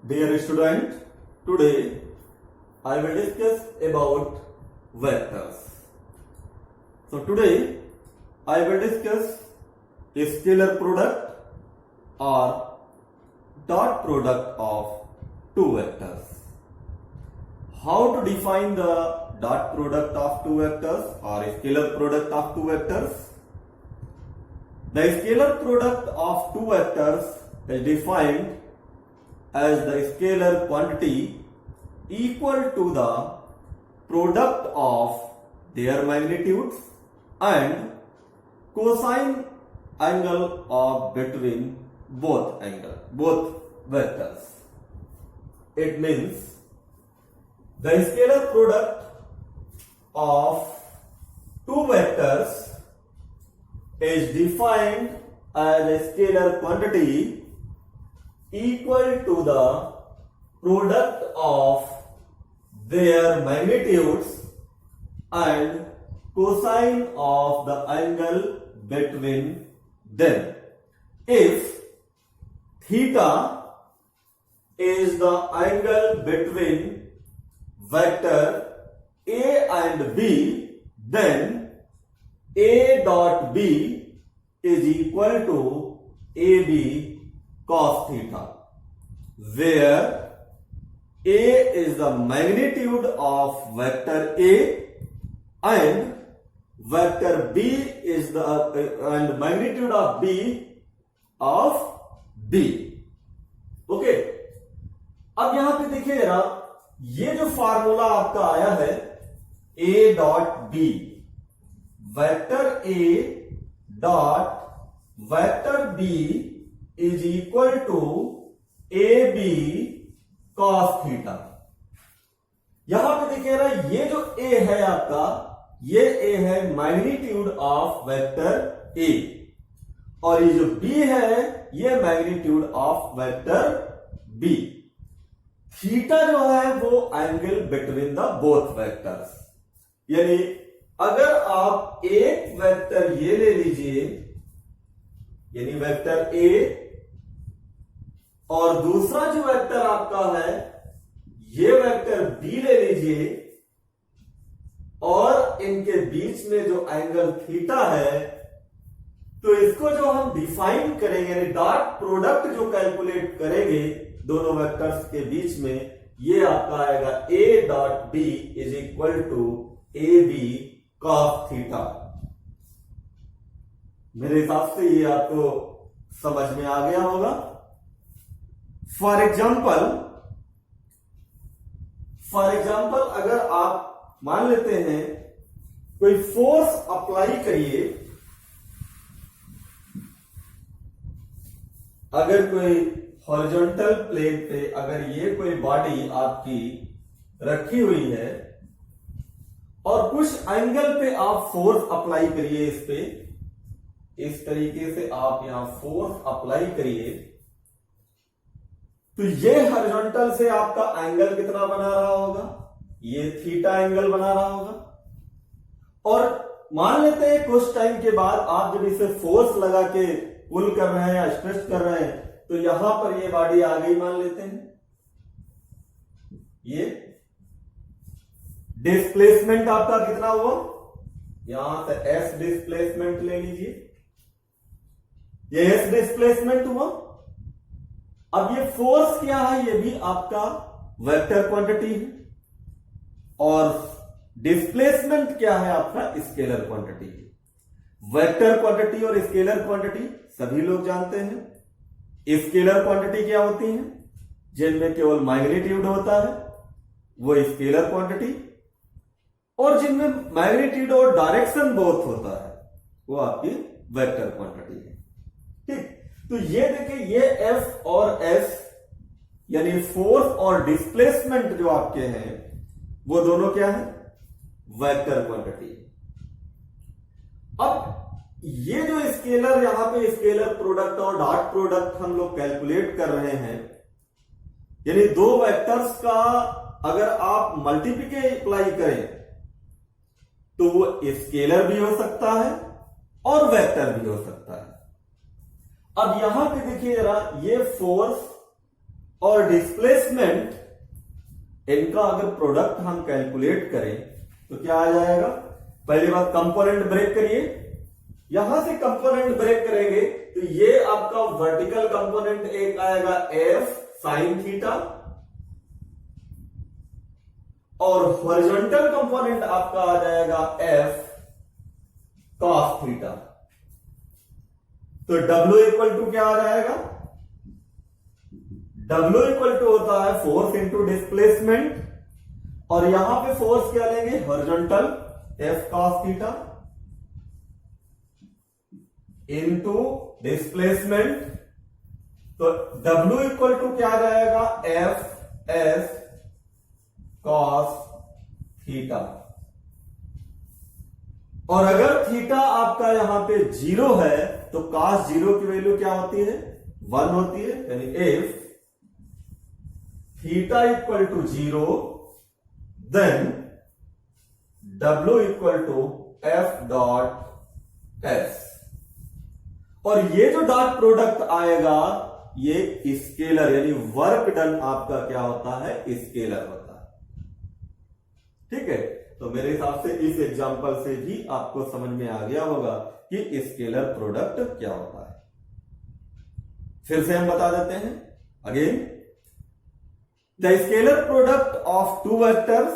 Dear student, today I will discuss about vectors. So today I will discuss a scalar product or dot product of two vectors. How to define the dot product of two vectors or a scalar product of two vectors? The scalar product of two vectors is defined as the scalar quantity equal to the product of their magnitudes and cosine angle of between both vectors. It means the scalar product of two vectors is defined as a scalar quantity equal to the product of their magnitudes and cosine of the angle between them. If theta is the angle between vector A and B, then A dot B is equal to AB cos theta, where A is the magnitude of vector A and vector B is the and magnitude of B of B. Okay, अब यहां पे देखिए जरा, ये जो formula आपका आया है A dot B, vector A dot vector B is equal to AB cos theta. यहां पे देखिए ना, ये जो A है आपका, ये A है मैग्नीट्यूड ऑफ वेक्टर A और ये जो B है ये magnitude of vector B. Theta जो है वो angle between the both vectors, यानी अगर आप एक वेक्टर ये ले लीजिए, यानी वेक्टर A और दूसरा जो वेक्टर आपका है ये वेक्टर B ले लीजिए और इनके बीच में जो एंगल थीटा है, तो इसको जो हम डिफाइन करेंगे, यानी डॉट प्रोडक्ट जो कैलकुलेट करेंगे दोनों वेक्टर्स के बीच में, ये आपका आएगा A dot B is equal to AB cos theta. मेरे हिसाब से ये आपको समझ में आ गया होगा. फॉर एग्जाम्पल अगर आप मान लेते हैं कोई फोर्स अप्लाई करिए, अगर कोई हॉरिजॉन्टल प्लेन पे अगर ये कोई बॉडी आपकी रखी हुई है और कुछ एंगल पे आप फोर्स अप्लाई करिए, इस पे इस तरीके से आप यहां फोर्स अप्लाई करिए, तो ये हॉरिजॉन्टल से आपका एंगल कितना बना रहा होगा, ये थीटा एंगल बना रहा होगा. और मान लेते हैं कुछ टाइम के बाद आप जब इसे फोर्स लगा के पुल कर रहे हैं या स्ट्रेच कर रहे हैं, तो यहां पर ये बॉडी आ गई, मान लेते हैं. ये डिस्प्लेसमेंट आपका कितना हुआ, यहां से S डिस्प्लेसमेंट ले लीजिए, ये S डिस्प्लेसमेंट हुआ. अब ये फोर्स क्या है, ये भी आपका वेक्टर क्वांटिटी है और डिस्प्लेसमेंट क्या है, आपका स्केलर क्वांटिटी है. वेक्टर क्वांटिटी और स्केलर क्वांटिटी सभी लोग जानते हैं. स्केलर क्वांटिटी क्या होती है, जिनमें केवल मैग्नीट्यूड होता है वो स्केलर क्वांटिटी, और जिनमें मैग्नीट्यूड और डायरेक्शन बोथ होता है वो आपकी वेक्टर क्वांटिटी है. ठीक, तो ये देखिए, ये F और S यानी फोर्स और डिस्प्लेसमेंट जो आपके हैं वो दोनों क्या है, वेक्टर क्वांटिटी. अब ये जो स्केलर, यहां पे स्केलर प्रोडक्ट और डॉट प्रोडक्ट हम लोग कैलकुलेट कर रहे हैं, यानी दो वेक्टर्स का अगर आप मल्टीप्लाई करें तो वो स्केलर भी हो सकता है और वेक्टर भी हो सकता है. अब यहां पे देखिए जरा, ये फोर्स और डिस्प्लेसमेंट, इनका अगर प्रोडक्ट हम कैलकुलेट करें तो क्या आ जाएगा? पहली बात कंपोनेंट ब्रेक करिए, यहां से कंपोनेंट ब्रेक करेंगे तो ये आपका वर्टिकल कंपोनेंट एक आएगा एफ साइन थीटा और हॉरिजॉन्टल कंपोनेंट आपका आ जाएगा एफ कॉस थीटा। तो W इक्वल टू क्या आ जाएगा? W इक्वल टू होता है फोर्स इंटू डिस्प्लेसमेंट, और यहां पे फोर्स क्या लेंगे? Horizontal F cos theta into displacement. तो W इक्वल टू क्या आ जाएगा? F S cos theta. और अगर थीटा आपका यहां पे 0 है तो कॉस 0 की वैल्यू क्या होती है? 1 होती है। यानी if theta equal to 0 then W equal to F dot S. और ये जो डॉट प्रोडक्ट आएगा ये स्केलर, यानी वर्क डन आपका क्या होता है? स्केलर होता है। ठीक है, तो मेरे हिसाब से इस एग्जांपल से भी आपको समझ में आ गया होगा कि स्केलर प्रोडक्ट क्या होता है। फिर से हम बता देते हैं again, the scalar product of two vectors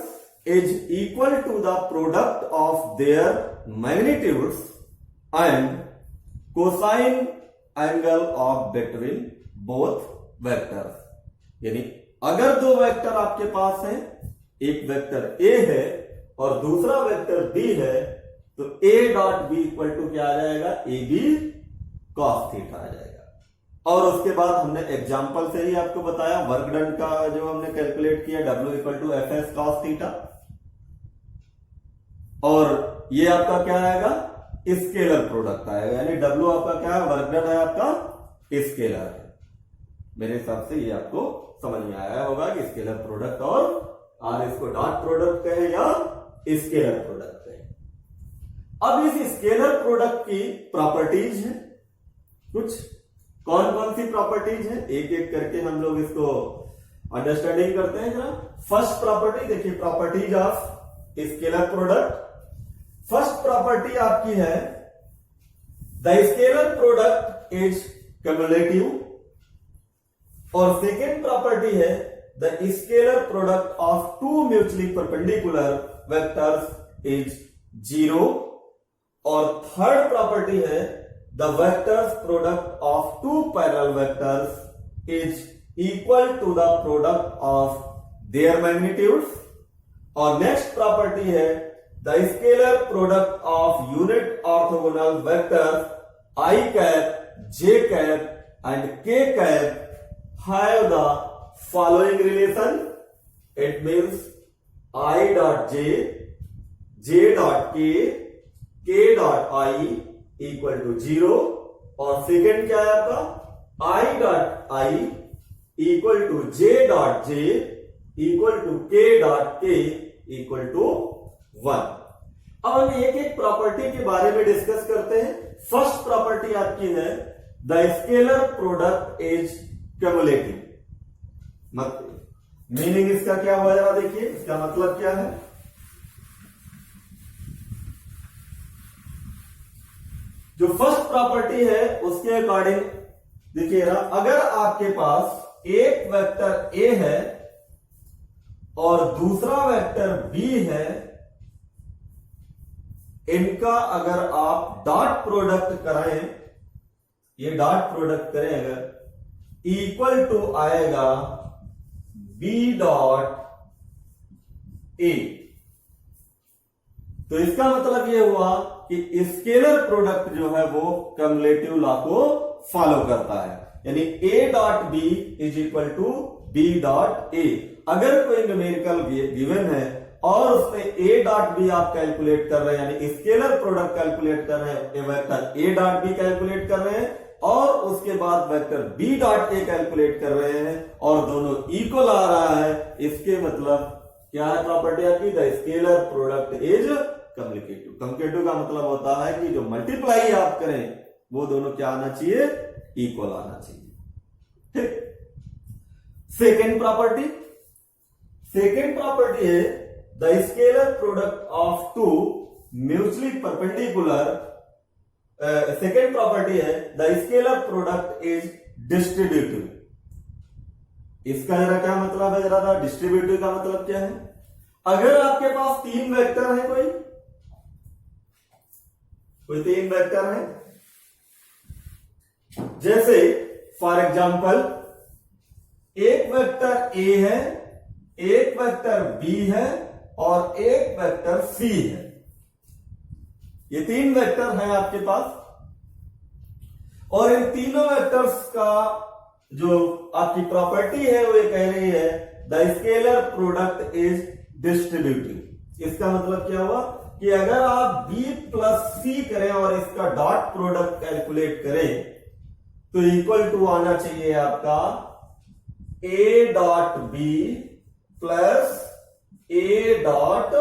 is equal to the product of their magnitudes and cosine angle of between both vectors. यानी अगर दो वेक्टर आपके पास हैं, एक वेक्टर ए है और दूसरा वेक्टर बी है, तो A dot B equal to क्या आ जाएगा? ए बी कॉस थीटा आ जाएगा। और उसके बाद हमने एग्जांपल से ही आपको बताया वर्क डन का जो हमने कैलकुलेट किया, W equal to F S cos theta, और ये आपका क्या आएगा? स्केलर प्रोडक्ट आएगा। यानी W आपका क्या है? वर्क डन है आपका, स्केलर है। मेरे हिसाब से ये आपको समझ में आया होगा कि स्केलर प्रोडक्ट और इसको डॉट प्रोडक्ट कहें या स्केलर प्रोडक्ट कहें। अब इस स्केलर प्रोडक्ट की प्रॉपर्टीज है कुछ, कौन कौन सी प्रॉपर्टीज है एक एक करके हम लोग इसको अंडरस्टैंडिंग करते हैं जरा। फर्स्ट प्रॉपर्टी देखिए, properties of scalar product. First property आपकी है the scalar product is cumulative, और सेकेंड प्रॉपर्टी है the scalar product of two mutually perpendicular vectors is 0, और थर्ड प्रॉपर्टी है the vectors product of two parallel vectors is equal to the product of their magnitudes. और next property है the scalar product of unit orthogonal vectors I cap, J cap and K cap have the following relation. It means I dot J, J dot K, K dot I equal to 0, और second क्या है आपका? I dot I equal to J dot J equal to K dot K equal to 1। अब हम एक एक property के बारे में डिस्कस करते हैं। फर्स्ट प्रॉपर्टी आपकी है the scalar product is cumulative. Meaning इसका क्या हुआ जरा देखिए, इसका मतलब क्या है? जो फर्स्ट प्रॉपर्टी है उसके अकॉर्डिंग देखिए ना, अगर आपके पास एक वेक्टर ए है और दूसरा वेक्टर बी है, इनका अगर आप डॉट प्रोडक्ट कराएं, ये डॉट प्रोडक्ट करें अगर, इक्वल टू आएगा बी डॉट ए। तो इसका मतलब ये हुआ कि स्केलर प्रोडक्ट जो है वो क्युमुलेटिव लॉ को फॉलो करता है, यानी A dot B is equal to B dot A. अगर कोई न्यूमेरिकल गिवन है और उसमें ए डॉट बी आप कैलकुलेट कर रहे हैं, यानी स्केलर प्रोडक्ट कैलकुलेट कर रहे हैं, vector A dot B calculate कर रहे हैं और उसके बाद vector B dot A calculate कर रहे हैं और दोनों इक्वल आ रहा है, इसके मतलब क्या है प्रॉपर्टी आपकी? The scalar product is cumulative. Cumulative का मतलब होता है कि जो मल्टीप्लाई आप करें वो दोनों क्या आना चाहिए? इक्वल आना चाहिए। ठीक। सेकेंड प्रॉपर्टी है the scalar product of two mutually perpendicular. Second property है the scalar product is distributive. इसका जरा क्या मतलब है, जरा डिस्ट्रीब्यूटिव का मतलब क्या है? अगर आपके पास तीन वेक्टर है, कोई तीन वेक्टर है, जैसे फॉर एग्जांपल एक वेक्टर ए है, एक वेक्टर बी है और एक वेक्टर सी है। ये तीन वेक्टर हैं आपके पास और इन तीनों वेक्टर्स का जो आपकी प्रॉपर्टी है वो ये कह रही है the scalar product is distributive. इसका मतलब क्या हुआ कि अगर आप b प्लस सी करें और इसका डॉट प्रोडक्ट कैलकुलेट करें तो इक्वल टू आना चाहिए आपका a dot B plus a dot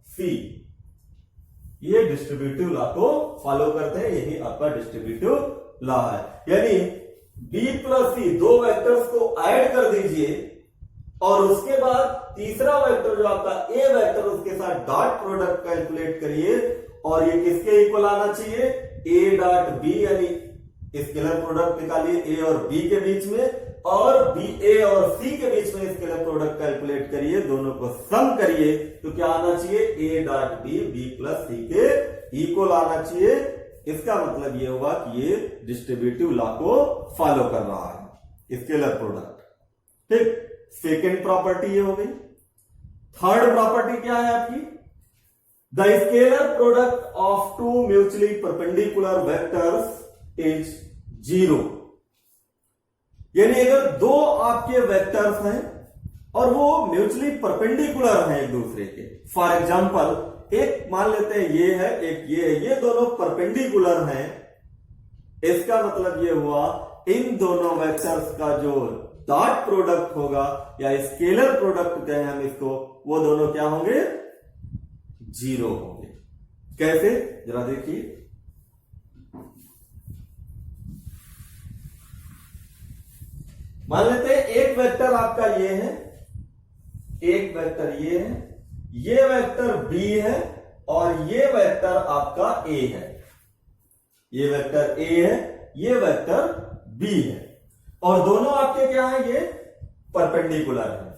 C. ये डिस्ट्रीब्यूटिव लॉ को फॉलो करते हैं, यही आपका डिस्ट्रीब्यूटिव लॉ है। यानी b प्लस सी दो वेक्टर्स को ऐड कर दीजिए और उसके बाद तीसरा वेक्टर जो आपका a वेक्टर उसके साथ डॉट प्रोडक्ट कैलकुलेट करिए और ये किसके इक्वल आना चाहिए, a डॉट बी, यानी स्केलर प्रोडक्ट निकालिए a और b के बीच में और a और c के बीच में स्केलर प्रोडक्ट कैलकुलेट करिए, दोनों को सम करिए तो क्या आना चाहिए, a डॉट b प्लस सी के इक्वल आना चाहिए। इसका मतलब ये हुआ कि ये डिस्ट्रीब्यूटिव लॉ को फॉलो कर रहा है स्केलर प्रोडक्ट। ठीक, सेकेंड प्रॉपर्टी ये हो गई। थर्ड प्रॉपर्टी क्या है आपकी, the scalar product of two mutually perpendicular vectors is zero. यानी अगर दो आपके वेक्टर्स हैं और वो म्यूचुअली परपेंडिकुलर हैं एक दूसरे के, फॉर एग्जांपल एक मान लेते हैं ये है, एक ये है, ये दोनों परपेंडिकुलर हैं। इसका मतलब ये हुआ इन दोनों वेक्टर्स का जो डॉट प्रोडक्ट होगा या स्केलर प्रोडक्ट कहें हम इसको, वो दोनों क्या होंगे, जीरो होंगे। कैसे, जरा देखिए। मान लेते हैं एक वेक्टर आपका ये है, एक वेक्टर ये है, ये वेक्टर बी है और ये वेक्टर आपका ए है। ये वेक्टर ए है, ये वेक्टर बी है और दोनों आपके क्या है, ये परपेंडिकुलर है,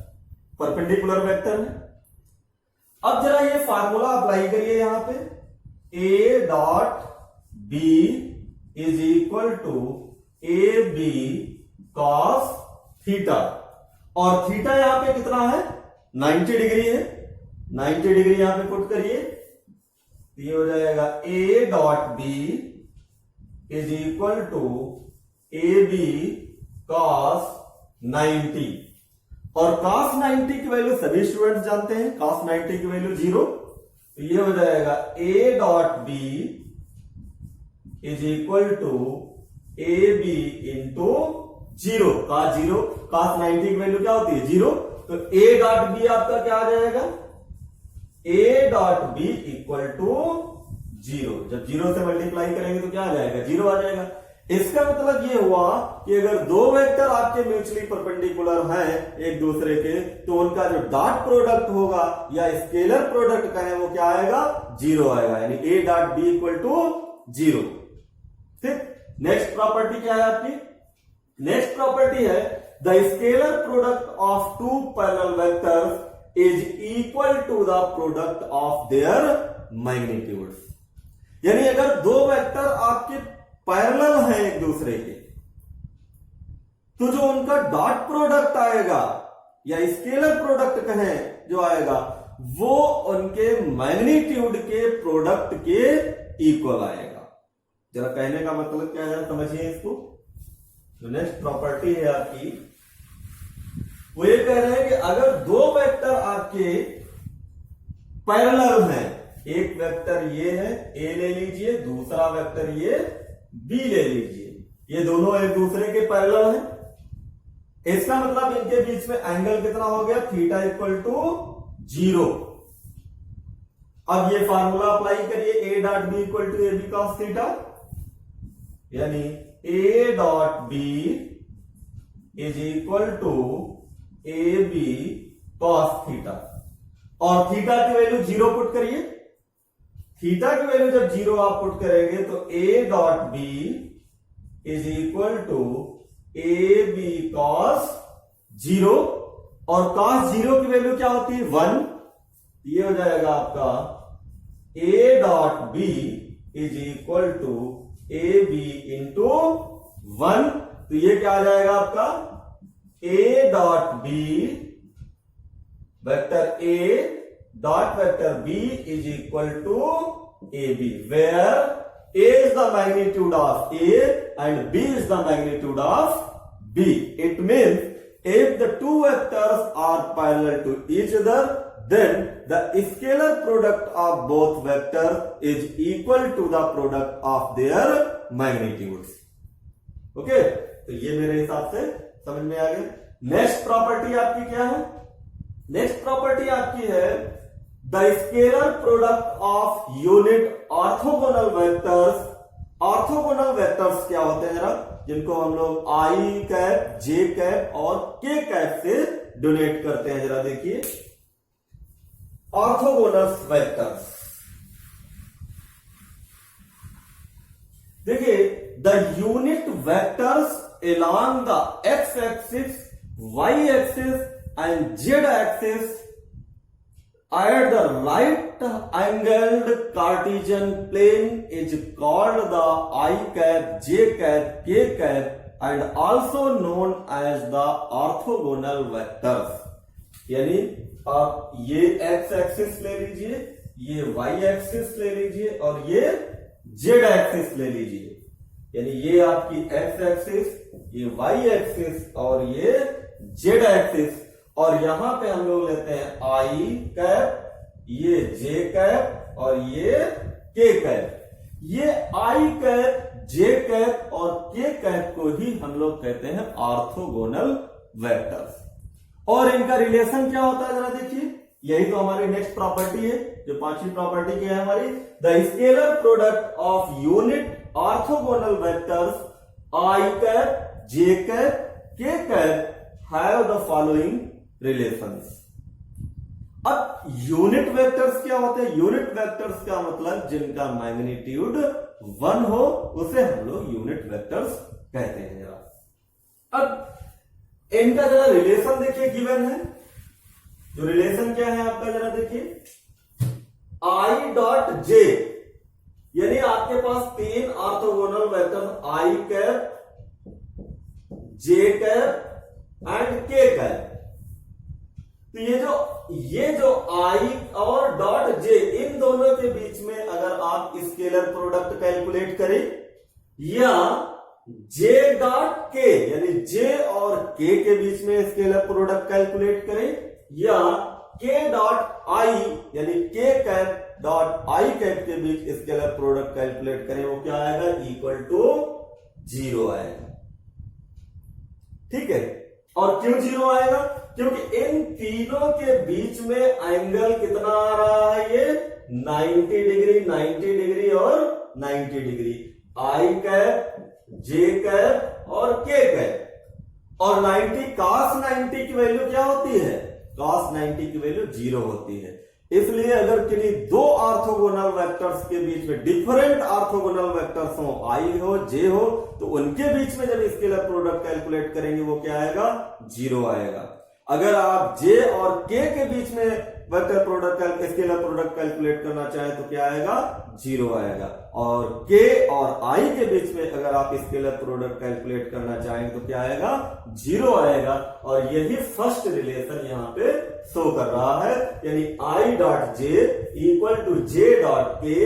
परपेंडिकुलर वेक्टर है। अब जरा ये फार्मूला अप्लाई करिए यहां पे, a dot B is equal to A B cos theta, और थीटा यहां पे कितना है, 90 डिग्री है। 90 डिग्री यहां पे पुट करिए, ये हो जाएगा a dot B is equal to A B cos 90, और cos 90 की वैल्यू सभी स्टूडेंट्स जानते हैं, cos 90 की वैल्यू 0, तो ये हो जाएगा a dot B is equal to A B into 0, cos 90 की वैल्यू क्या होती है, 0, तो a डॉट बी आपका क्या आ जाएगा, a dot B equal to 0। जब 0 से मल्टीप्लाई करेंगे तो क्या आ जाएगा, 0 आ जाएगा। इसका मतलब ये हुआ कि अगर दो वेक्टर आपके म्यूचुअली परपेंडिकुलर हैं एक दूसरे के, तो उनका जो डॉट प्रोडक्ट होगा या स्केलर प्रोडक्ट कहें वो क्या आएगा, 0 आएगा, यानी a dot B equal to 0। ठीक, नेक्स्ट प्रॉपर्टी क्या है आपकी, नेक्स्ट प्रॉपर्टी है the scalar product of two parallel vectors is equal to the product of their magnitudes. यानी अगर दो वेक्टर आपके पैरेलल हैं एक दूसरे के, तो जो उनका डॉट प्रोडक्ट आएगा या स्केलर प्रोडक्ट कहें जो आएगा, वो उनके मैग्नीट्यूड के प्रोडक्ट के इक्वल आएगा। जरा कहने का मतलब क्या है, समझिए इसको। जो नेक्स्ट प्रॉपर्टी है आपकी, वो ये कह रहे हैं कि अगर दो वेक्टर आपके पैरेलल हैं, एक वेक्टर ये है ए ले लीजिए, दूसरा वेक्टर ये बी ले लीजिए, ये दोनों एक दूसरे के पैरेलल हैं। इसका मतलब इनके बीच में एंगल कितना हो गया, थीटा इक्वल टू 0। अब ये फार्मूला अप्लाई करिए, A dot B equal to A B cos theta, यानी A dot B is equal to A B cos theta, और थीटा की वैल्यू 0 पुट करिए। थीटा की वैल्यू जब 0 आप पुट करेंगे तो A dot B is equal to A B cos 0, और कॉस 0 की वैल्यू क्या होती है 1। ये हो जाएगा आपका A dot B is equal to A B into 1। तो ये क्या आ जाएगा आपका A dot B vector A dot vector B is equal to A B, where A is the magnitude of A and B is the magnitude of B. It means if the two vectors are parallel to each other, then the scalar product of both vectors is equal to the product of their magnitudes. Okay, तो ये मेरे हिसाब से समझ में आ गया। Next property आपकी क्या है? नेक्स्ट प्रॉपर्टी आपकी है the scalar product of unit orthogonal vectors. Orthogonal vectors क्या होते हैं जरा, जिनको हम लोग आई कैप, जे कैप और के कैप से डोनेट करते हैं, जरा देखिए। ऑर्थोगोनल वेक्टर्स देखिए, the unit vectors along the x axis, y axis and z axis at the right angled Cartesian plane is called the I cap, J cap, K cap and also known as the orthogonal vectors। यानी आप ये x axis ले लीजिए, ये y axis ले लीजिए और ये z एक्सिस ले लीजिए। यानी ये आपकी x एक्सिस, ये y एक्सिस और ये z एक्सिस, और यहां पे हम लोग लेते हैं I कैप, ये J कैप और ये K कैप। ये I कैप, J कैप और K कैप को ही हम लोग कहते हैं ऑर्थोगोनल वेक्टर्स। और इनका रिलेशन क्या होता है जरा देखिए, यही तो हमारी नेक्स्ट प्रॉपर्टी है, जो पांचवी प्रॉपर्टी क्या है हमारी, the scalar product of unit orthogonal vectors I cap, J cap, K cap have the following relations. अब यूनिट वेक्टर्स क्या होते हैं? यूनिट वेक्टर्स का मतलब जिनका मैग्नीट्यूड 1 हो उसे हम लोग यूनिट वेक्टर्स कहते हैं। जरा अब इनका जरा रिलेशन देखिए, गिवन है। जो रिलेशन क्या है आपका जरा देखिए, आई डॉट जे, यानी आपके पास तीन orthogonal vector I cap, J cap and के कैप। तो ये जो आई और डॉट जे, इन दोनों के बीच में अगर आप स्केलर प्रोडक्ट कैलकुलेट करें, या जे डॉट के यानी जे और के के बीच में स्केलर प्रोडक्ट कैलकुलेट करें, या के डॉट आई यानी के कैप डॉट आई कैप के बीच स्केलर प्रोडक्ट कैलकुलेट करें, वो क्या आएगा? इक्वल टू 0 आएगा। ठीक है, और क्यों 0 आएगा? क्योंकि इन तीनों के बीच में एंगल कितना आ रहा है? ये 90 डिग्री, 90 डिग्री और 90 डिग्री। आई कैप, जे कैप और के कैप। और 90 cos 90 की वैल्यू क्या होती है? cos 90 की वैल्यू 0 होती है। इसलिए अगर किन्हीं दो ऑर्थोगोनल वेक्टर्स के बीच में डिफरेंट ऑर्थोगोनल वेक्टर्स हो, आई हो, जे हो, तो उनके बीच में जब स्केलर प्रोडक्ट कैलकुलेट करेंगे वो क्या आएगा? 0 आएगा। अगर आप जे और के के बीच में vector product scalar product calculate करना चाहें तो क्या आएगा? 0 आएगा। और के और आई के बीच में अगर आप स्केलर प्रोडक्ट कैलकुलेट करना चाहेंगे तो क्या आएगा? 0 आएगा। और यही फर्स्ट रिलेशन यहां पे शो कर रहा है, यानी I dot J equal to J dot K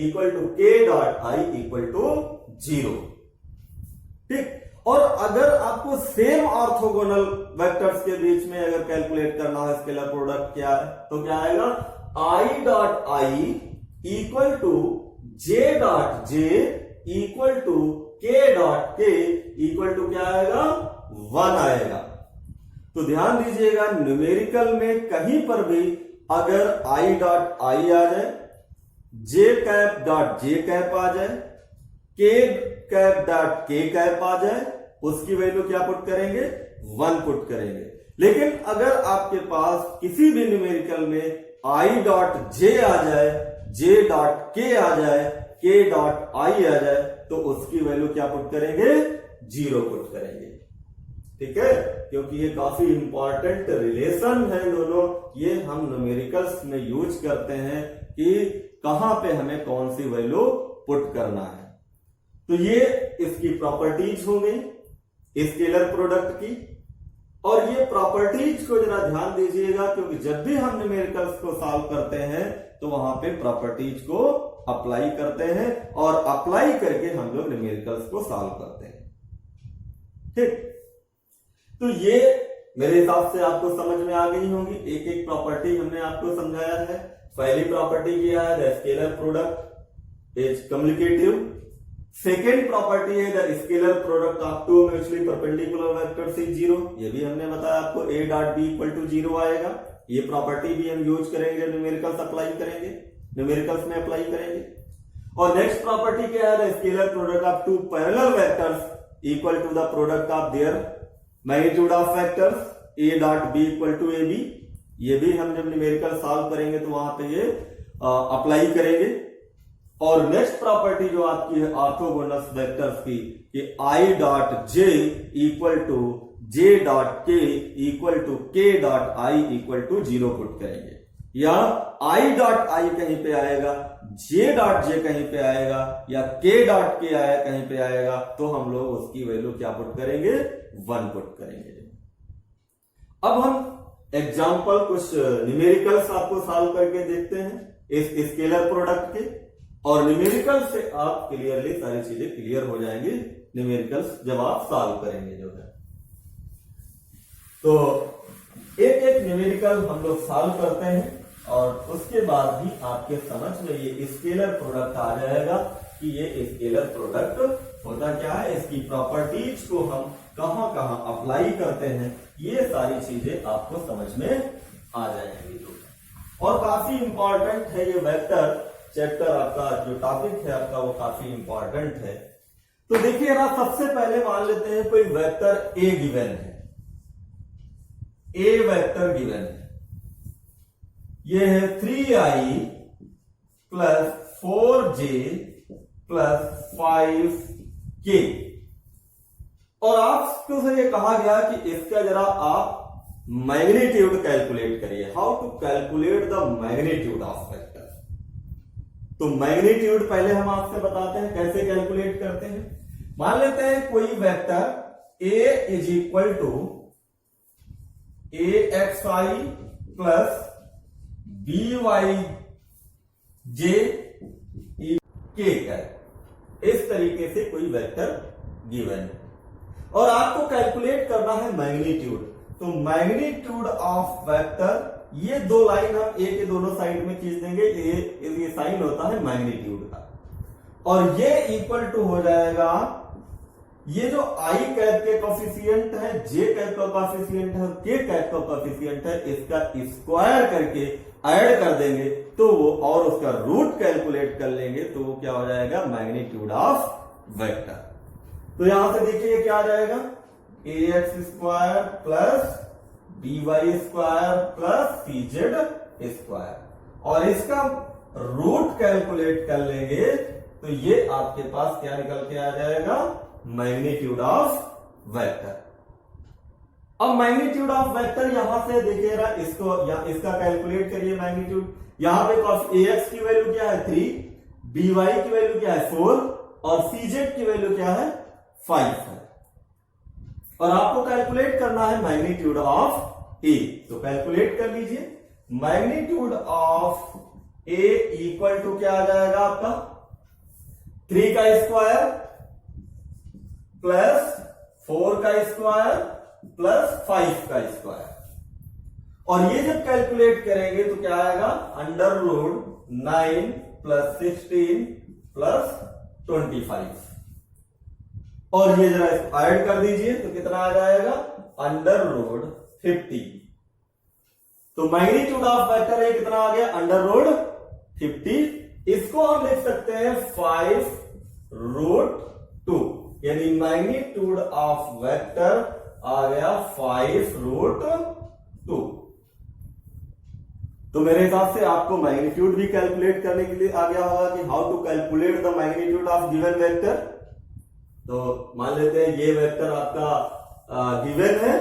equal to K dot I equal to 0। ठीक, और अगर आपको सेम ऑर्थोगोनल वेक्टर्स के बीच में अगर कैलकुलेट करना है स्केलर प्रोडक्ट क्या है, तो क्या आएगा? I dot I equal to J dot J equal to K dot K equal to क्या आएगा? 1 आएगा। तो ध्यान दीजिएगा, न्यूमेरिकल में कहीं पर भी अगर आई डॉट आई आ जाए, जे कैप डॉट जे कैप आ जाए, के कैप डॉट के कैप आ जाए, उसकी वैल्यू क्या पुट करेंगे? 1 पुट करेंगे। लेकिन अगर आपके पास किसी भी न्यूमेरिकल में आई डॉट जे आ जाए, जे डॉट के आ जाए, के डॉट आई आ जाए, तो उसकी वैल्यू क्या पुट करेंगे? 0 पुट करेंगे। ठीक है, क्योंकि ये काफी इंपॉर्टेंट रिलेशन है दोनों, ये हम न्यूमेरिकल्स में यूज करते हैं कि कहां पे हमें कौन सी वैल्यू पुट करना है। तो ये इसकी प्रॉपर्टीज हो गई स्केलर प्रोडक्ट की। और ये प्रॉपर्टीज को जरा ध्यान दीजिएगा, क्योंकि जब भी हम न्यूमेरिकल्स को सॉल्व करते हैं तो वहां पे प्रॉपर्टीज को अप्लाई करते हैं और अप्लाई करके हम लोग न्यूमेरिकल्स को सॉल्व करते हैं। ठीक, तो ये मेरे हिसाब से आपको समझ में आ गई होंगी। एक एक प्रॉपर्टी हमने आपको समझाया है। पहली प्रॉपर्टी क्या है? The scalar product is communicative. Second property है the scalar product of two mutually perpendicular vectors is 0। ये भी हमने बताया आपको, a dot B equal to 0 आएगा। ये प्रॉपर्टी भी हम यूज करेंगे जब न्यूमेरिकल्स अप्लाई करेंगे, न्यूमेरिकल्स में अप्लाई करेंगे। और नेक्स्ट प्रॉपर्टी क्या है? The scalar product of two parallel vectors equal to the product of their magnitude of vectors, a dot B equal to A B. ये भी हम जब न्यूमेरिकल सॉल्व करेंगे तो वहां पे ये अप्लाई करेंगे। और नेक्स्ट प्रॉपर्टी जो आपकी है ऑर्थोगोनस वेक्टर्स की, कि I dot J equal to J dot K equal to K dot I equal to 0 put करेंगे। या आई डॉट आई कहीं पे आएगा, जे डॉट जे कहीं पे आएगा, या के डॉट के आया कहीं पे आएगा, तो हम लोग उसकी वैल्यू क्या पुट करेंगे? 1 पुट करेंगे। अब हम एग्जाम्पल कुछ न्यूमेरिकल्स आपको सॉल्व करके देखते हैं इस स्केलर प्रोडक्ट के, और न्यूमेरिकल से आप क्लियरली सारी चीजें क्लियर हो जाएंगी न्यूमेरिकल्स जब आप सॉल्व करेंगे जो है। तो एक एक न्यूमेरिकल हम लोग सॉल्व करते हैं और उसके बाद भी आपके समझ में ये स्केलर प्रोडक्ट आ जाएगा कि ये स्केलर प्रोडक्ट होता क्या है, इसकी प्रॉपर्टीज को हम कहां कहां अप्लाई करते हैं, ये सारी चीजें आपको समझ में आ जाएंगी। और काफी इंपॉर्टेंट है ये वेक्टर चैप्टर, आपका जो टॉपिक है आपका वो काफी इंपॉर्टेंट है। तो देखिए ना, सबसे पहले मान लेते हैं कोई वेक्टर ए गिवन है, ए वेक्टर गिवन है, ये है 3i plus 4j plus 5k। और आपको से ये कहा गया कि इसका जरा आप मैग्नीट्यूड कैलकुलेट करिए। How to calculate the magnitude of vector. तो मैग्नीट्यूड पहले हम आपसे बताते हैं कैसे कैलकुलेट करते हैं। मान लेते हैं कोई vector a is equal to axi plus byj k है। इस तरीके से कोई वेक्टर गिवन है और आपको कैलकुलेट करना है मैग्नीट्यूड। तो मैग्नीट्यूड ऑफ वेक्टर, ये दो लाइन हम ए के दोनों साइड में खींच देंगे, ये साइन होता है मैग्नीट्यूड का, और ये इक्वल टू हो जाएगा, ये जो आई कैप के कोफिशिएंट है, जे कैप का कोफिशिएंट है, के कैप का कोफिशिएंट है, इसका स्क्वायर करके ऐड कर देंगे तो वो, और उसका रूट कैलकुलेट कर लेंगे तो वो क्या हो जाएगा? Magnitude of vector. तो यहां से देखिए क्या आ जाएगा? ax square plus by square plus cz square, और इसका रूट कैलकुलेट कर लेंगे तो ये आपके पास क्या निकल के आ जाएगा? Magnitude of vector. अब मैग्नीट्यूड ऑफ वेक्टर यहां से देखिएगा, इसका कैलकुलेट करिए मैग्नीट्यूड। यहां पे ax की वैल्यू क्या है? 3, by की वैल्यू क्या है? 4, और cz की वैल्यू क्या है? 5 है। और आपको कैलकुलेट करना है मैग्नीट्यूड ऑफ ए। तो कैलकुलेट कर लीजिए। Magnitude of A equal to क्या आ जाएगा आपका? 3 का स्क्वायर प्लस 4 का स्क्वायर प्लस 5 का स्क्वायर। और ये जब कैलकुलेट करेंगे तो क्या आएगा? Under root 9 plus 16 plus 25। और ये जरा ऐड कर दीजिए तो कितना आ जाएगा? Under root 50। तो मैग्नीट्यूड ऑफ वेक्टर है कितना आ गया? Under root 50। इसको हम लिख सकते हैं 5 रूट 2, यानी मैग्नीट्यूड ऑफ वेक्टर आ गया 5√2। तो मेरे हिसाब से आपको मैग्नीट्यूड भी कैलकुलेट करने के लिए आ गया होगा कि how to calculate the magnitude of given vector. तो मान लेते हैं ये वेक्टर आपका गिवन है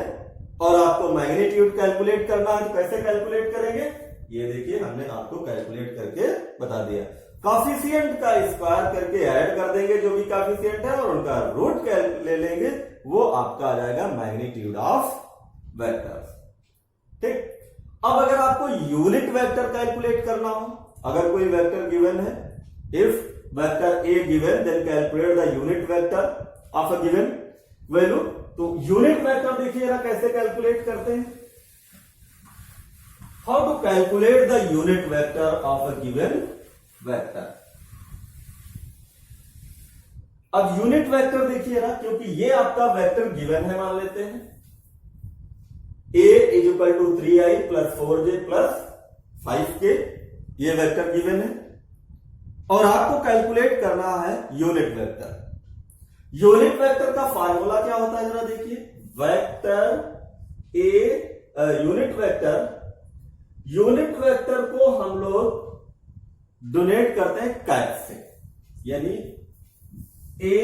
और आपको मैग्नीट्यूड कैलकुलेट करना है, तो कैसे कैलकुलेट करेंगे, ये देखिए हमने आपको कैलकुलेट करके बता दिया। कॉफिशिएंट का स्क्वायर करके ऐड कर देंगे जो भी कॉफिशिएंट है और उनका रूट ले लेंगे, वो आपका आ जाएगा मैग्नीट्यूड ऑफ वेक्टर। ठीक। अब अगर आपको यूनिट वेक्टर कैलकुलेट करना हो, अगर कोई वेक्टर गिवन है, if vector A given then calculate the unit vector of a given value. तो यूनिट वेक्टर देखिए कैसे कैलकुलेट करते हैं, how to calculate the unit vector of a given vector. अब यूनिट वेक्टर देखिए क्योंकि ये आपका वेक्टर गिवन है, मान लेते हैं a is equal to 3i plus 4j plus 5k, ये वेक्टर गिवन है और आपको कैलकुलेट करना है यूनिट वेक्टर। यूनिट वेक्टर का फार्मूला क्या होता है जरा देखिए, वेक्टर ए यूनिट वेक्टर को हम लोग डोनेट करते हैं कैट से, यानी A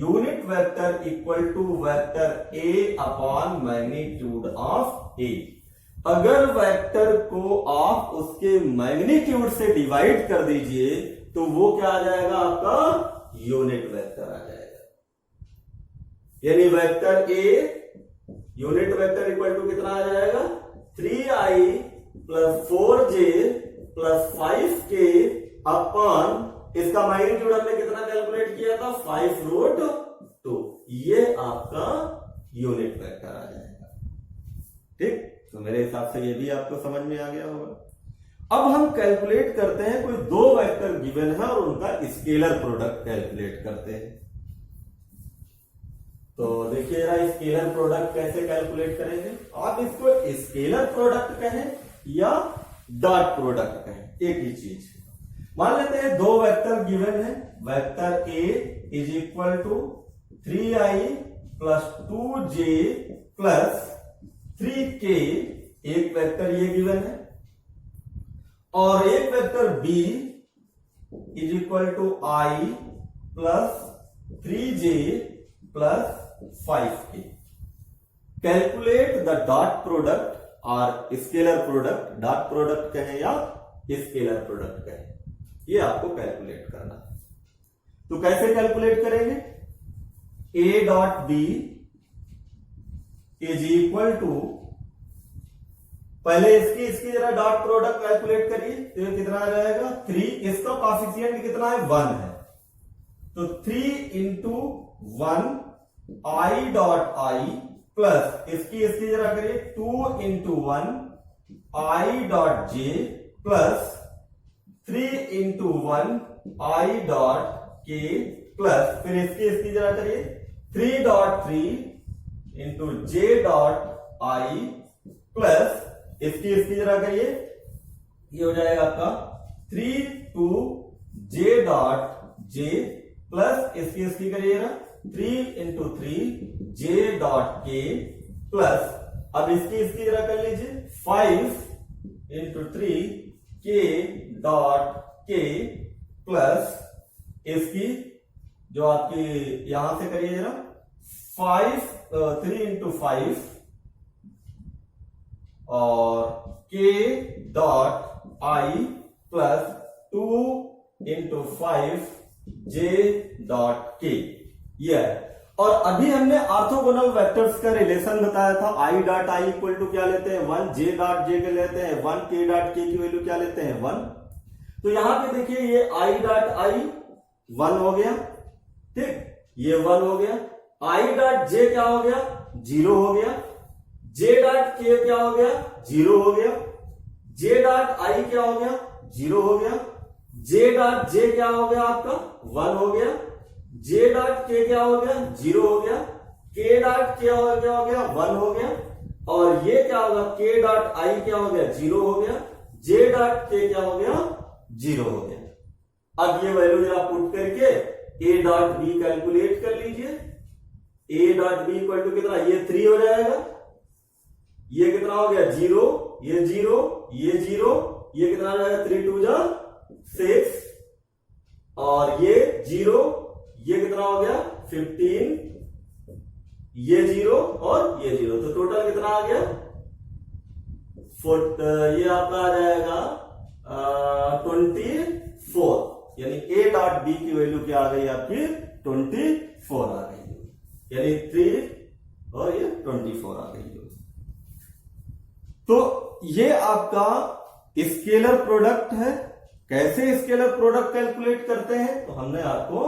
unit vector equal to vector A upon magnitude of A. अगर वेक्टर को आप उसके मैग्नीट्यूड से डिवाइड कर दीजिए तो वो क्या आ जाएगा, आपका यूनिट वेक्टर आ जाएगा। यानी vector A unit vector equal to कितना आ जाएगा, 3i plus 4j plus 5k upon, इसका मैग्नीट्यूड हमने कितना कैलकुलेट किया था, 5√2। ये आपका यूनिट वेक्टर आ जाएगा। ठीक। तो मेरे हिसाब से ये भी आपको समझ में आ गया होगा। अब हम कैलकुलेट करते हैं, कोई दो वेक्टर गिवन है और उनका स्केलर प्रोडक्ट कैलकुलेट करते हैं। तो देखिए स्केलर प्रोडक्ट कैसे कैलकुलेट करेंगे, आप इसको स्केलर प्रोडक्ट कहें या डॉट प्रोडक्ट कहें, एक ही चीज। मान लेते हैं दो वेक्टर गिवन है, vector A is equal to 3i plus 2j plus 3k, एक वेक्टर ये गिवन है, और एक vector B is equal to i plus 3j plus 5k। Calculate the dot product और स्केलर प्रोडक्ट, डॉट प्रोडक्ट कहें या scalar product कहें, ये आपको कैलकुलेट करना है। तो कैसे कैलकुलेट करेंगे, a dot B is equal to, पहले इसकी जरा डॉट प्रोडक्ट कैलकुलेट करिए, तो ये कितना आ जाएगा 3, इसका कॉफिशिएंट कितना है 1 है, तो 3 into 1 i dot i plus इसकी जरा करिए 2 into 1 i dot j plus 3 into 1 i dot k plus फिर इसकी जरा करिए 3 dot 3 into j dot i plus इसकी जरा करिए, ये हो जाएगा आपका 3 two j dot j plus इसकी करिएगा 3 into 3 j dot k plus, अब इसकी जरा कर लीजिए 5 into 3 k dot k plus इसकी जो आपकी यहां से करिए जरा 3 इंटू 5 और k dot i plus 2 into 5 j dot k, ये है। और अभी हमने ऑर्थोगोनल वेक्टर्स का रिलेशन बताया था, i dot i equal to क्या लेते हैं 1, j डॉट j के लेते हैं 1, k डॉट k की वैल्यू क्या लेते हैं 1। तो यहां पे देखिए ये i डॉट i 1 हो गया, ठीक, ये 1 हो गया, i डॉट j क्या हो गया 0 हो गया, j डॉट k क्या हो गया 0 हो गया, j डॉट i क्या हो गया 0 हो गया, j डॉट j क्या हो गया आपका 1 हो गया, j डॉट k क्या हो गया 0 हो गया, k डॉट क्या हो गया 1 हो गया, और ये क्या होगा k डॉट i क्या हो गया 0 हो गया, j डॉट k क्या हो गया 0 हो गया। अब ये वैल्यू जरा पुट करके a डॉट b कैलकुलेट कर लीजिए, A dot B equal to कितना, ये 3 हो जाएगा, ये कितना हो गया 0, ये 0, ये 0, ये कितना हो जाएगा 3 2 जा 6, और ये 0, ये कितना हो गया 15, ये 0 और ये 0, तो टोटल कितना आ गया ये आपका आ जाएगा 24, यानी ए डॉट बी की वैल्यू क्या आ गई आपकी 24 आ गई, यानी 3 और ये 24 आ गई। तो ये आपका स्केलर प्रोडक्ट है। कैसे स्केलर प्रोडक्ट कैलकुलेट करते हैं तो हमने आपको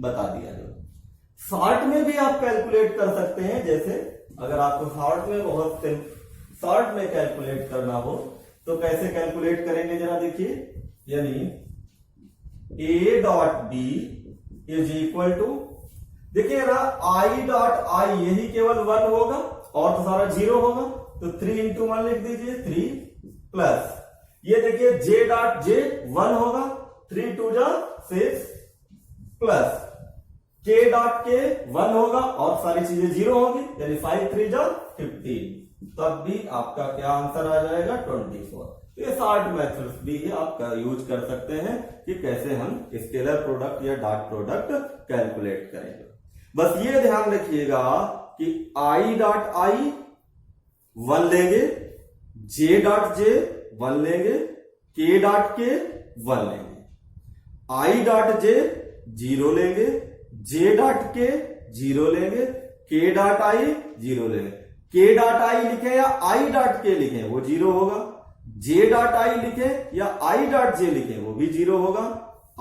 बता दिया। जो शॉर्ट में भी आप कैलकुलेट कर सकते हैं, जैसे अगर आपको शॉर्ट में बहुत शॉर्ट में कैलकुलेट करना हो तो कैसे कैलकुलेट करेंगे जरा देखिए, यानी A dot B is equal to, देखिए ना आई डॉट आई यही केवल 1 होगा और तो सारा 0 होगा, तो 3 इंटू 1 लिख दीजिए 3 प्लस ये देखिए जे डॉट जे 1 होगा, 3 2 जा 6 प्लस के डॉट के 1 होगा और सारी चीजें 0 होगी, यानी 5 3 जा 15, तब भी आपका क्या आंसर आ जाएगा 24। तो ये शॉर्ट मेथड्स भी आप यूज कर सकते हैं कि कैसे हम स्केलर प्रोडक्ट या डॉट प्रोडक्ट कैलकुलेट करेंगे। बस ये ध्यान रखिएगा कि आई डॉट आई 1 लेंगे, जे डॉट जे 1 लेंगे, के डॉट के 1 लेंगे, आई डॉट जे 0 लेंगे, जे डॉट के 0 लेंगे, के डॉट आई 0 लेंगे। के डॉट आई लिखे या आई डॉट के लिखे वो 0 होगा, जे डॉट आई लिखे या आई डॉट जे लिखे वो भी 0 होगा,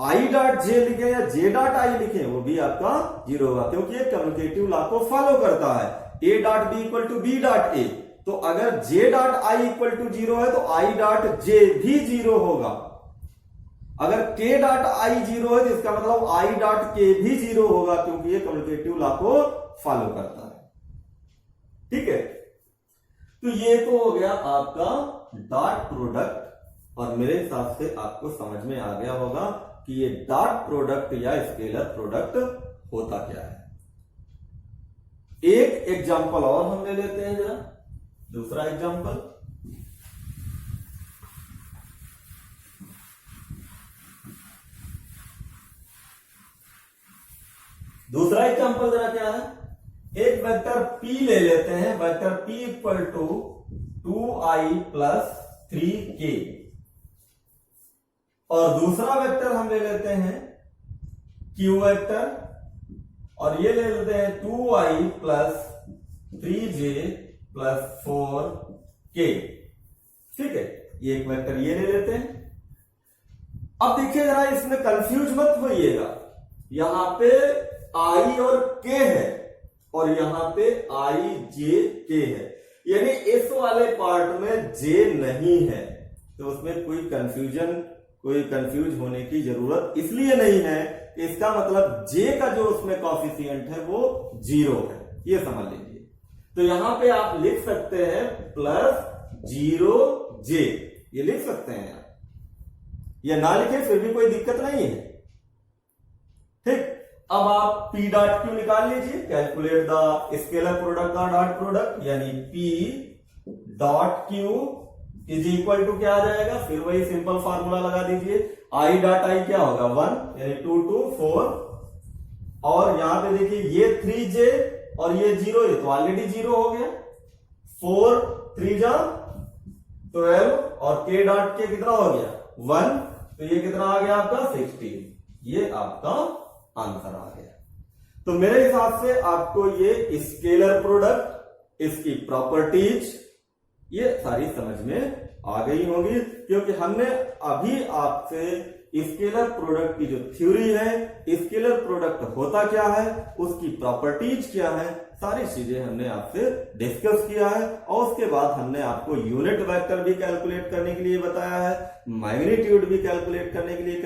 आई डॉट जे लिखे या जे डॉट आई लिखे वो भी आपका 0 होगा, क्योंकि ये कम्युटेटिव लॉ को फॉलो करता है। A dot B equal to B dot A, तो अगर J dot I equal to 0 है तो आई डॉट जे भी 0 होगा, अगर के डॉट आई 0 है तो इसका मतलब आई डॉट के भी 0 होगा, क्योंकि ये कम्युटेटिव लॉ को फॉलो करता है। ठीक है, तो ये तो हो गया आपका डॉट प्रोडक्ट, और मेरे हिसाब से आपको समझ में आ गया होगा कि ये डॉट प्रोडक्ट या स्केलर प्रोडक्ट होता क्या है। एक एग्जांपल और हम ले लेते हैं जरा, दूसरा एग्जांपल। दूसरा एग्जांपल जरा क्या है, एक वेक्टर P ले लेते हैं, vector P equal to 2i plus 3k, और दूसरा वेक्टर हम ले लेते हैं Q वेक्टर, और ये ले लेते हैं 2i plus 3j plus 4k। ठीक है, ये एक वेक्टर ये ले लेते हैं। अब देखिए जरा, इसमें कंफ्यूज मत होइएगा, यहां पे i और k है और यहां पे i j k है, यानी इस वाले पार्ट में j नहीं है, तो उसमें कोई कंफ्यूज होने की जरूरत इसलिए नहीं है, इसका मतलब j का जो उसमें कॉफिशिएंट है वो 0 है, ये समझ लीजिए। तो यहां पे आप लिख सकते हैं प्लस 0j, ये लिख सकते हैं आप, या ना लिखे फिर भी कोई दिक्कत नहीं है। ठीक, अब आप P डॉट Q निकाल लीजिए, कैलकुलेट द स्केलर प्रोडक्ट का डॉट प्रोडक्ट, यानी P dot Q is equal to क्या आ जाएगा, फिर वही सिंपल फार्मूला लगा दीजिए, I डॉट I क्या होगा 1, यानी 2 2 4, और यहां पे देखिए ये 3j और ये 0, ये तो ऑलरेडी 0 हो गया, 4 3 जा 12, और K डॉट के कितना हो गया 1, तो ये कितना आ गया आपका 16, ये आपका आंसर आ गया। तो मेरे हिसाब से आपको ये स्केलर प्रोडक्ट, इसकी प्रॉपर्टीज, ये सारी समझ में आ गई होगी, क्योंकि हमने अभी आपसे स्केलर प्रोडक्ट की जो थ्योरी है, स्केलर प्रोडक्ट होता क्या है, उसकी प्रॉपर्टीज क्या है, सारी चीजें हमने आपसे डिस्कस किया है। और उसके बाद हमने आपको यूनिट वेक्टर भी कैलकुलेट करने के लिए बताया है, मैग्नीट्यूड भी कैलकुलेट करने के लिए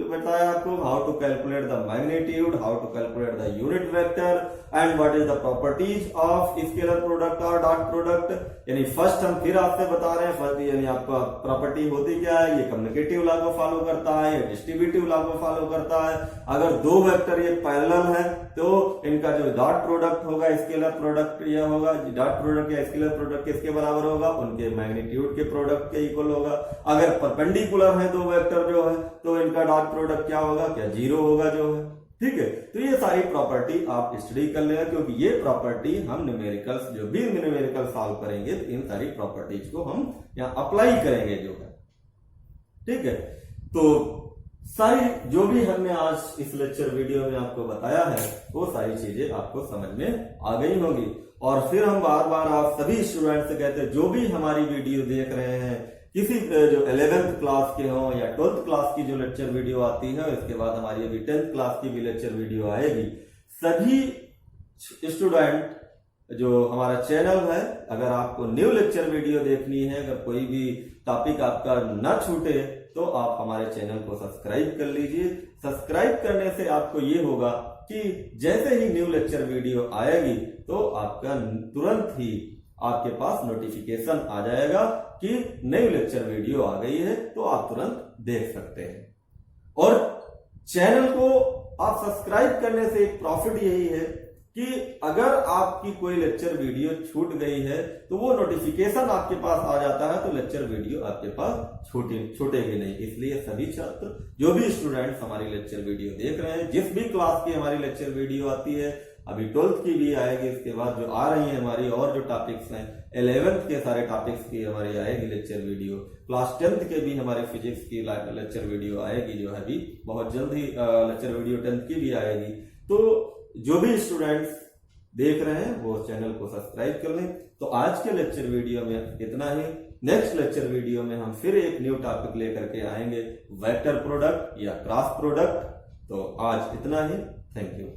बताया आपको, how to calculate the magnitude, how to calculate the unit vector and what is the properties of scalar product और डॉट प्रोडक्ट। यानी फर्स्ट हम फिर आपसे बता रहे हैं, फर्स्ट यानी आपका प्रॉपर्टी होती क्या है, ये कम्युनिकेटिव लॉ को फॉलो करता है, ये डिस्ट्रीब्यूटिव लॉ को फॉलो करता है। अगर दो वेक्टर ये पैरेलल है तो इनका जो डॉट प्रोडक्ट होगा, स्केलर प्रोडक्ट यह होगा, डॉट प्रोडक्ट या स्केलर प्रोडक्ट किसके बराबर होगा, उनके मैग्नीट्यूड के प्रोडक्ट के इक्वल होगा। अगर परपेंडिकुलर है दो वेक्टर जो है तो इनका डॉट प्रोडक्ट क्या होगा, क्या जीरो होगा जो है। ठीक है, तो ये सारी प्रॉपर्टी आप स्टडी कर लेना, क्योंकि ये प्रॉपर्टी हम न्यूमेरिकल्स जो भी न्यूमेरिकल सॉल्व करेंगे तो इन सारी प्रॉपर्टीज को हम यहाँ अप्लाई करेंगे जो है। ठीक है, तो सारी जो भी हमने आज इस लेक्चर वीडियो में आपको बताया है वो सारी चीजें आपको समझ में आ गई होंगी। और फिर हम बार बार आप सभी स्टूडेंट से कहते हैं जो भी हमारी वीडियो देख रहे हैं, किसी जो 11th क्लास के हो या 12th क्लास की जो लेक्चर वीडियो आती है, इसके बाद हमारी अभी 10th क्लास की भी लेक्चर वीडियो आएगी। सभी स्टूडेंट जो हमारा चैनल है, अगर आपको न्यू लेक्चर वीडियो देखनी है, अगर कोई भी टॉपिक आपका न छूटे तो आप हमारे चैनल को सब्सक्राइब कर लीजिए। सब्सक्राइब करने से आपको ये होगा कि जैसे ही न्यू लेक्चर वीडियो आएगी तो आपका तुरंत ही आपके पास नोटिफिकेशन आ जाएगा कि नई लेक्चर वीडियो आ गई है, तो आप तुरंत देख सकते हैं। और चैनल को आप सब्सक्राइब करने से एक प्रॉफिट यही है कि अगर आपकी कोई लेक्चर वीडियो छूट गई है तो वो नोटिफिकेशन आपके पास आ जाता है, तो लेक्चर वीडियो आपके पास छूटेगी नहीं। इसलिए सभी छात्र जो भी स्टूडेंट्स हमारी लेक्चर वीडियो देख रहे हैं, जिस भी क्लास की हमारी लेक्चर वीडियो आती है, अभी 12th की भी आएगी, इसके बाद जो आ रही है हमारी और जो टॉपिक्स हैं 11th के सारे टॉपिक्स की हमारी आएगी लेक्चर वीडियो, क्लास 10th के भी हमारे फिजिक्स की लेक्चर वीडियो आएगी जो है, अभी बहुत जल्द ही लेक्चर वीडियो 10th की भी आएगी। तो जो भी स्टूडेंट्स देख रहे हैं वो चैनल को सब्सक्राइब कर लें। तो आज के लेक्चर वीडियो में इतना ही। नेक्स्ट लेक्चर वीडियो में हम फिर एक न्यू टॉपिक लेकर के आएंगे, वेक्टर प्रोडक्ट या क्रॉस प्रोडक्ट। तो आज इतना ही, थैंक यू।